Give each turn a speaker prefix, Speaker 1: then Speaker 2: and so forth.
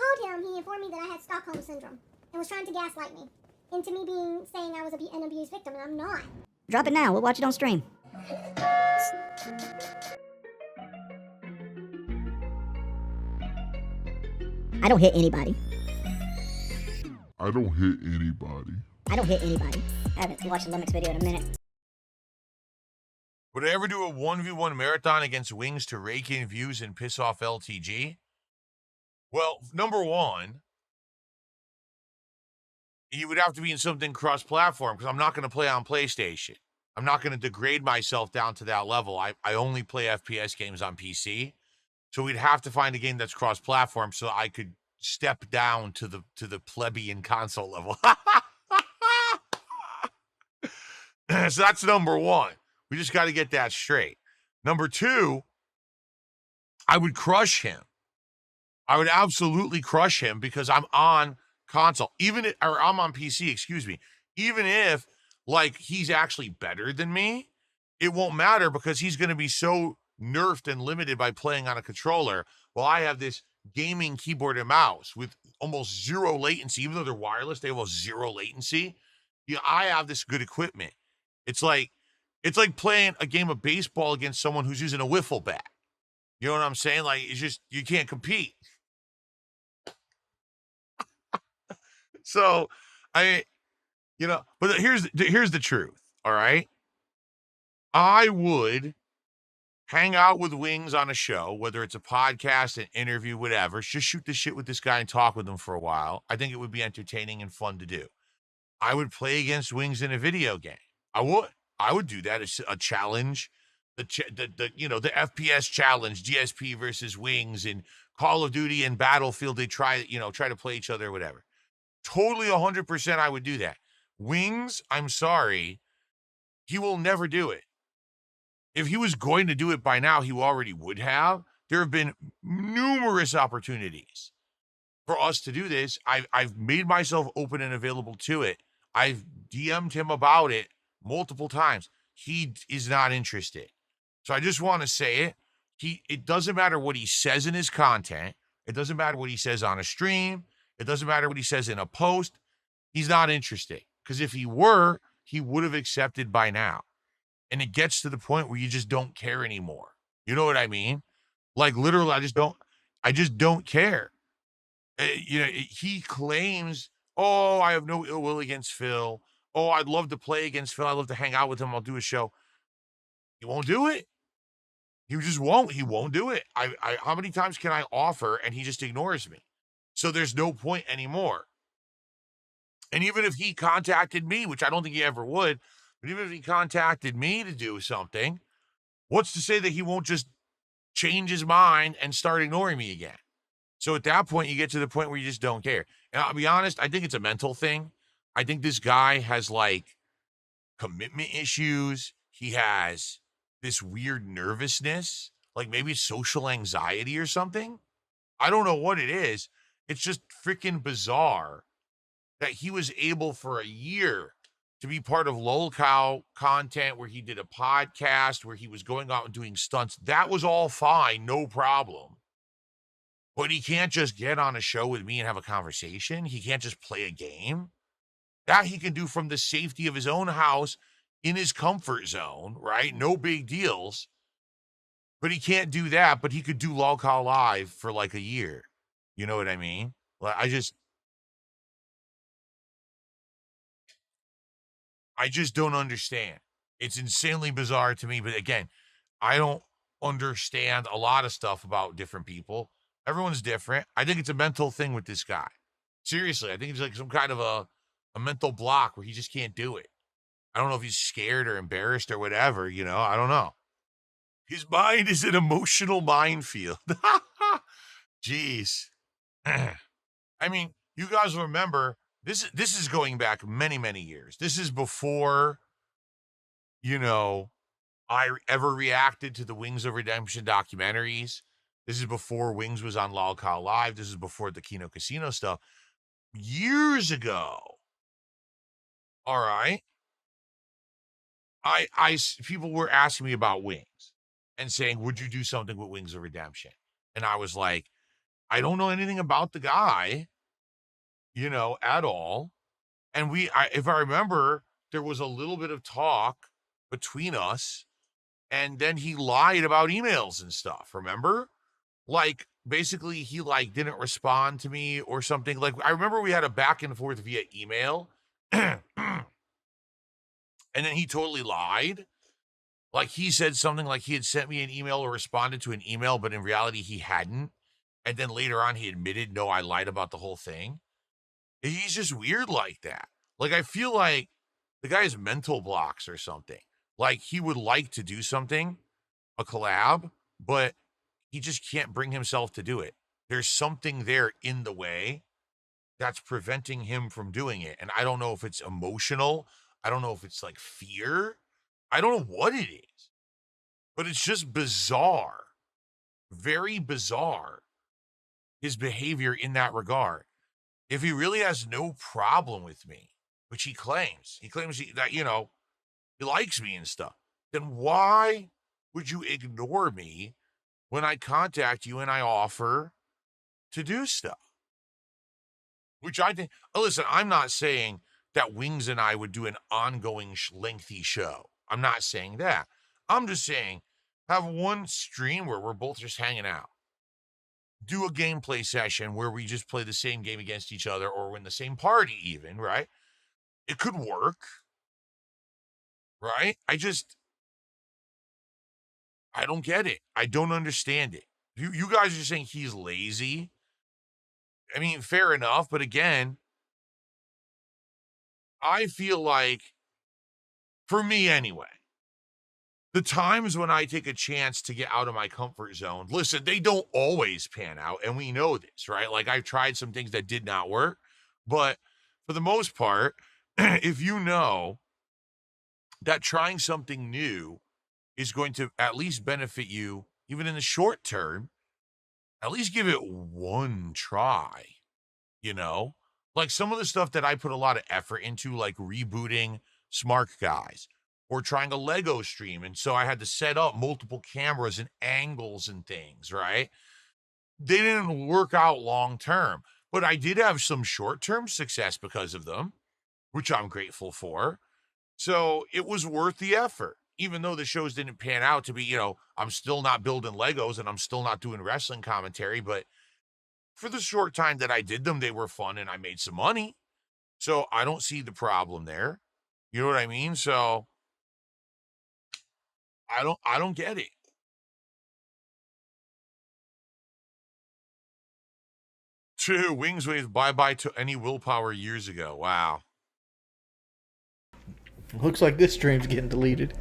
Speaker 1: called him, he informed me that I had Stockholm Syndrome and was trying to gaslight me into me saying I was an abused victim, and I'm not.
Speaker 2: Drop it now. We'll watch it on stream. I don't hit anybody.
Speaker 3: I don't hit anybody.
Speaker 2: I don't hit anybody. I haven't watched the Lumix video in a minute.
Speaker 4: Would I ever do a 1v1 marathon against Wings to rake in views and piss off LTG? Well, number one, you would have to be in something cross-platform because I'm not going to play on PlayStation. I'm not going to degrade myself down to that level. I only play FPS games on PC. So we'd have to find a game that's cross-platform so I could step down to the plebeian console level. So that's number one. We just got to get that straight. Number two, I would crush him. I would absolutely crush him because I'm on console. I'm on PC, excuse me. Even if, like, he's actually better than me, it won't matter because he's going to be so nerfed and limited by playing on a controller. Well, I have this gaming keyboard and mouse with almost zero latency. Even though they're wireless, they have almost zero latency. Yeah, I have this good equipment. It's like playing a game of baseball against someone who's using a wiffle bat. You know what I'm saying? Like, it's just, you can't compete. So, but here's the truth, all right? I would hang out with Wings on a show, whether it's a podcast, an interview, whatever. Just shoot the shit with this guy and talk with him for a while. I think it would be entertaining and fun to do. I would play against Wings in a video game. I would do that as a challenge. The FPS challenge, DSP versus Wings, and Call of Duty and Battlefield. They try to play each other or whatever. Totally 100% I would do that. Wings, I'm sorry, he will never do it. If he was going to do it by now, he already would have. There have been numerous opportunities for us to do this. I've made myself open and available to it. I've DM'd him about it multiple times. He is not interested. So I just want to say it. It doesn't matter what he says in his content. It doesn't matter what he says on a stream. It doesn't matter what he says in a post. He's not interested. Because if he were, he would have accepted by now. And it gets to the point where you just don't care anymore. You know what I mean? Like, literally, I just don't care. He claims, oh, I have no ill will against Phil. Oh, I'd love to play against Phil. I'd love to hang out with him. I'll do a show. He won't do it. He just won't. He won't do it. How many times can I offer and he just ignores me? So there's no point anymore. And even if he contacted me, which I don't think he ever would, but even if he contacted me to do something, what's to say that he won't just change his mind and start ignoring me again? So at that point, you get to the point where you just don't care. And I'll be honest, I think it's a mental thing. I think this guy has, like, commitment issues. He has this weird nervousness, like maybe social anxiety or something. I don't know what it is. It's just freaking bizarre that he was able for a year to be part of lolcow content where he did a podcast, where he was going out and doing stunts. That was all fine, no problem. But he can't just get on a show with me and have a conversation. He can't just play a game. That he can do from the safety of his own house in his comfort zone, right? No big deals. But he can't do that, but he could do lolcow live for like a year. You know what I mean? Like, I just don't understand. It's insanely bizarre to me. But again, I don't understand a lot of stuff about different people. Everyone's different. I think it's a mental thing with this guy. Seriously, I think it's like some kind of a mental block where he just can't do it. I don't know if he's scared or embarrassed or whatever, I don't know. His mind is an emotional minefield. Jeez. I mean, you guys remember, this is going back many, many years. This is before, I ever reacted to the Wings of Redemption documentaries. This is before Wings was on lolcow Live. This is before the Kino Casino stuff. Years ago. All right. People were asking me about Wings and saying, would you do something with Wings of Redemption? And I was like, I don't know anything about the guy, at all. And if I remember, there was a little bit of talk between us, and then he lied about emails and stuff. Remember? Like, basically, he didn't respond to me or something. Like, I remember we had a back and forth via email, and then he totally lied. Like, he said something like he had sent me an email or responded to an email, but in reality, he hadn't. And then later on, he admitted, no, I lied about the whole thing. He's just weird like that. Like, I feel like the guy has mental blocks or something. Like, he would like to do something, a collab, but he just can't bring himself to do it. There's something there in the way that's preventing him from doing it. And I don't know if it's emotional. I don't know if it's like fear. I don't know what it is, but it's just bizarre. Very bizarre, his behavior in that regard. If he really has no problem with me, which he claims that, he likes me and stuff, then why would you ignore me when I contact you and I offer to do stuff? Which I think, listen, I'm not saying that Wings and I would do an ongoing lengthy show. I'm not saying that. I'm just saying have one stream where we're both just hanging out. Do a gameplay session where we just play the same game against each other or in the same party even, right? It could work, right? I don't get it. I don't understand it. You guys are saying he's lazy. I mean, fair enough, but again, I feel like, for me anyway, the times when I take a chance to get out of my comfort zone, listen, they don't always pan out, and we know this, right? Like, I've tried some things that did not work, but for the most part, if you know that trying something new is going to at least benefit you, even in the short term, at least give it one try, Like some of the stuff that I put a lot of effort into, like rebooting Smart Guys or trying a Lego stream. And so I had to set up multiple cameras and angles and things, right? They didn't work out long term, but I did have some short term success because of them, which I'm grateful for. So it was worth the effort, even though the shows didn't pan out to be, I'm still not building Legos and I'm still not doing wrestling commentary. But for the short time that I did them, they were fun and I made some money. So I don't see the problem there. You know what I mean? So I don't get it. Two, Wings waved bye-bye to any willpower years ago. Wow.
Speaker 5: Looks like this stream's getting deleted.